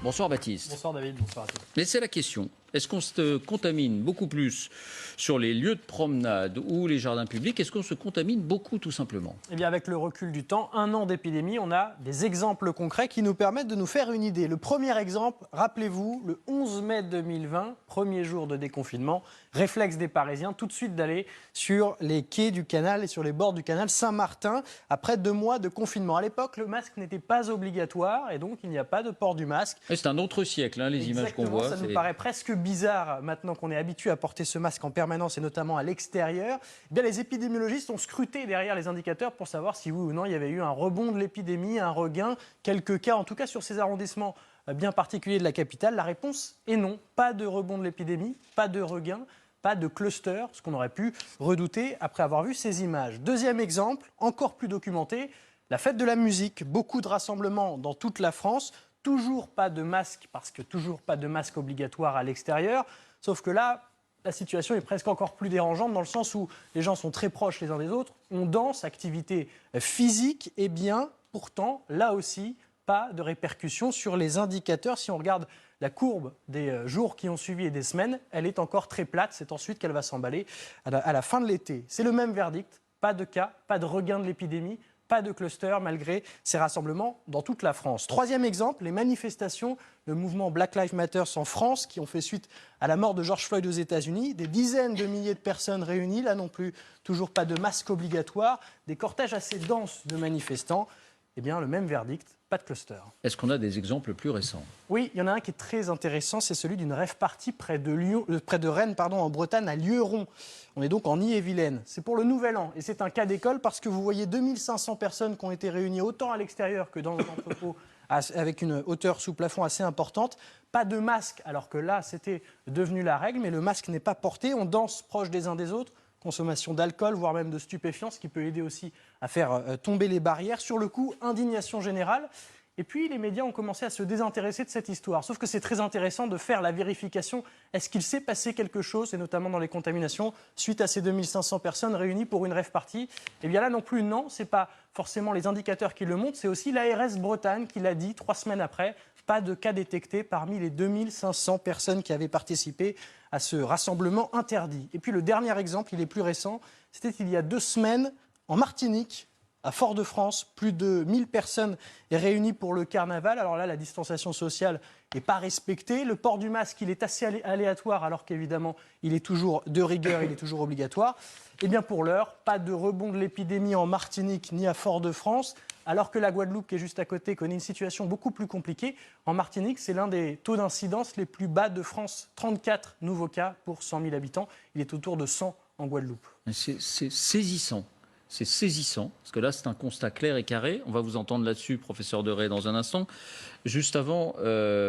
Bonsoir Baptiste. Bonsoir David, bonsoir à tous. Mais c'est la question. Est-ce qu'on se contamine beaucoup plus sur les lieux de promenade ou les jardins publics? Est-ce qu'on se contamine beaucoup tout simplement? Eh bien, avec le recul du temps, 1 an d'épidémie, on a des exemples concrets qui nous permettent de nous faire une idée. Le premier exemple, rappelez-vous, le 11 mai 2020, premier jour de déconfinement, réflexe des Parisiens, tout de suite d'aller sur les quais du canal et sur les bords du canal Saint-Martin, après 2 mois de confinement. À l'époque, le masque n'était pas obligatoire et donc il n'y a pas de port du masque. C'est un autre siècle, hein, les images qu'on voit. Ça nous paraît presque bizarre maintenant qu'on est habitué à porter ce masque en permanence et notamment à l'extérieur. Eh bien, les épidémiologistes ont scruté derrière les indicateurs pour savoir si oui ou non il y avait eu un rebond de l'épidémie, un regain, quelques cas en tout cas sur ces arrondissements bien particuliers de la capitale. La réponse est non, pas de rebond de l'épidémie, pas de regain, pas de cluster, ce qu'on aurait pu redouter après avoir vu ces images. Deuxième exemple, encore plus documenté, la fête de la musique, beaucoup de rassemblements dans toute la France. Toujours pas de masque, parce que toujours pas de masque obligatoire à l'extérieur. Sauf que là, la situation est presque encore plus dérangeante dans le sens où les gens sont très proches les uns des autres. On danse, activité physique, et bien pourtant, là aussi, pas de répercussions sur les indicateurs. Si on regarde la courbe des jours qui ont suivi et des semaines, elle est encore très plate. C'est ensuite qu'elle va s'emballer à la fin de l'été. C'est le même verdict, pas de cas, pas de regain de l'épidémie. Pas de cluster malgré ces rassemblements dans toute la France. Troisième exemple, les manifestations, le mouvement Black Lives Matter en France qui ont fait suite à la mort de George Floyd aux États-Unis. Des dizaines de milliers de personnes réunies, là non plus, toujours pas de masque obligatoire. Des cortèges assez denses de manifestants. Eh bien, le même verdict, pas de cluster. Est-ce qu'on a des exemples plus récents? Oui, il y en a un qui est très intéressant, c'est celui d'une rave party près de Rennes, en Bretagne, à Lieuron. On est donc en Ille-et-Vilaine. C'est pour le Nouvel An et c'est un cas d'école parce que vous voyez 2500 personnes qui ont été réunies autant à l'extérieur que dans l'entrepôt avec une hauteur sous plafond assez importante. Pas de masque, alors que là, c'était devenu la règle, mais le masque n'est pas porté. On danse proche des uns des autres. Consommation d'alcool, voire même de stupéfiants, ce qui peut aider aussi à faire tomber les barrières. Sur le coup, indignation générale. Et puis, les médias ont commencé à se désintéresser de cette histoire. Sauf que c'est très intéressant de faire la vérification. Est-ce qu'il s'est passé quelque chose, et notamment dans les contaminations, suite à ces 2500 personnes réunies pour une rave party? Eh bien là non plus, non. Ce n'est pas forcément les indicateurs qui le montrent, c'est aussi l'ARS Bretagne qui l'a dit 3 semaines après. Pas de cas détectés parmi les 2500 personnes qui avaient participé à ce rassemblement interdit. Et puis le dernier exemple, il est plus récent, c'était il y a 2 semaines en Martinique, à Fort-de-France, plus de 1000 personnes réunies pour le carnaval. Alors là, la distanciation sociale n'est pas respectée. Le port du masque, il est assez aléatoire, alors qu'évidemment, il est toujours de rigueur, il est toujours obligatoire. Eh bien, pour l'heure, pas de rebond de l'épidémie en Martinique ni à Fort-de-France, alors que la Guadeloupe, qui est juste à côté, connaît une situation beaucoup plus compliquée. En Martinique, c'est l'un des taux d'incidence les plus bas de France. 34 nouveaux cas pour 100 000 habitants. Il est autour de 100 en Guadeloupe. C'est saisissant. C'est saisissant, parce que là, c'est un constat clair et carré. On va vous entendre là-dessus, professeur Deray, dans un instant. Juste avant,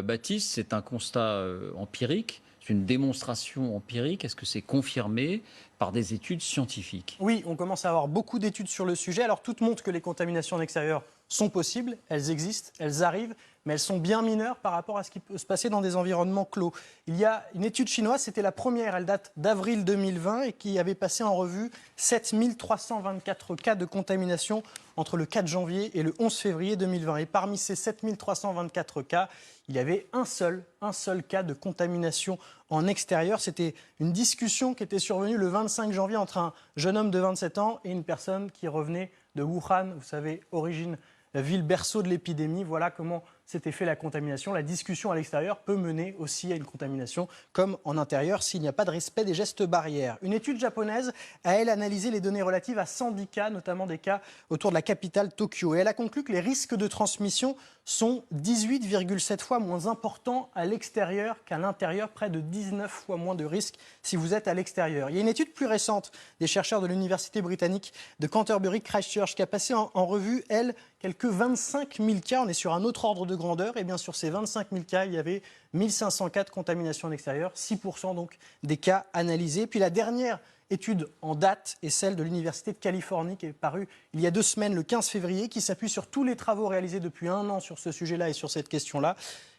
Baptiste, c'est un constat empirique, c'est une démonstration empirique. Est-ce que c'est confirmé par des études scientifiques? Oui, on commence à avoir beaucoup d'études sur le sujet. Alors, toutes montrent que les contaminations en extérieur sont possibles, elles existent, elles arrivent, mais elles sont bien mineures par rapport à ce qui peut se passer dans des environnements clos. Il y a une étude chinoise, c'était la première, elle date d'avril 2020 et qui avait passé en revue 7324 cas de contamination entre le 4 janvier et le 11 février 2020. Et parmi ces 7324 cas, il y avait un seul cas de contamination en extérieur. C'était une discussion qui était survenue le 25 janvier entre un jeune homme de 27 ans et une personne qui revenait de Wuhan, vous savez, origine ville berceau de l'épidémie. Voilà comment s'était fait la contamination. La discussion à l'extérieur peut mener aussi à une contamination comme en intérieur s'il n'y a pas de respect des gestes barrières. Une étude japonaise a, elle, analysé les données relatives à 110 cas, notamment des cas autour de la capitale Tokyo. Et elle a conclu que les risques de transmission sont 18,7 fois moins importants à l'extérieur qu'à l'intérieur, près de 19 fois moins de risques si vous êtes à l'extérieur. Il y a une étude plus récente des chercheurs de l'université britannique de Canterbury Christchurch qui a passé en revue, elle, quelques 25 000 cas. On est sur un autre ordre de grandeur. Et bien sur ces 25 000 cas, il y avait 1500 cas de contamination en extérieur, 6% donc des cas analysés. Puis la dernière étude en date est celle de l'Université de Californie qui est parue il y a 2 semaines, le 15 février, qui s'appuie sur tous les travaux réalisés depuis 1 an sur ce sujet-là et sur cette question-là.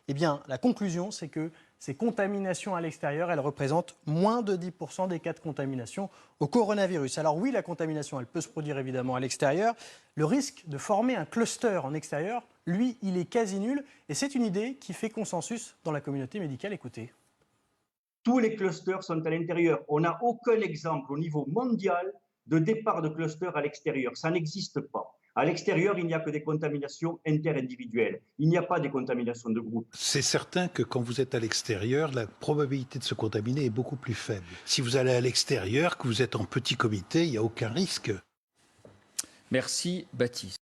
Eh bien, la conclusion, c'est que ces contaminations à l'extérieur, elles représentent moins de 10% des cas de contamination au coronavirus. Alors oui, la contamination, elle peut se produire évidemment à l'extérieur. Le risque de former un cluster en extérieur, lui, il est quasi nul. Et c'est une idée qui fait consensus dans la communauté médicale. Écoutez. Tous les clusters sont à l'intérieur. On n'a aucun exemple au niveau mondial de départ de clusters à l'extérieur. Ça n'existe pas. À l'extérieur, il n'y a que des contaminations interindividuelles. Il n'y a pas des contaminations de groupe. C'est certain que quand vous êtes à l'extérieur, la probabilité de se contaminer est beaucoup plus faible. Si vous allez à l'extérieur, que vous êtes en petit comité, il n'y a aucun risque. Merci Baptiste.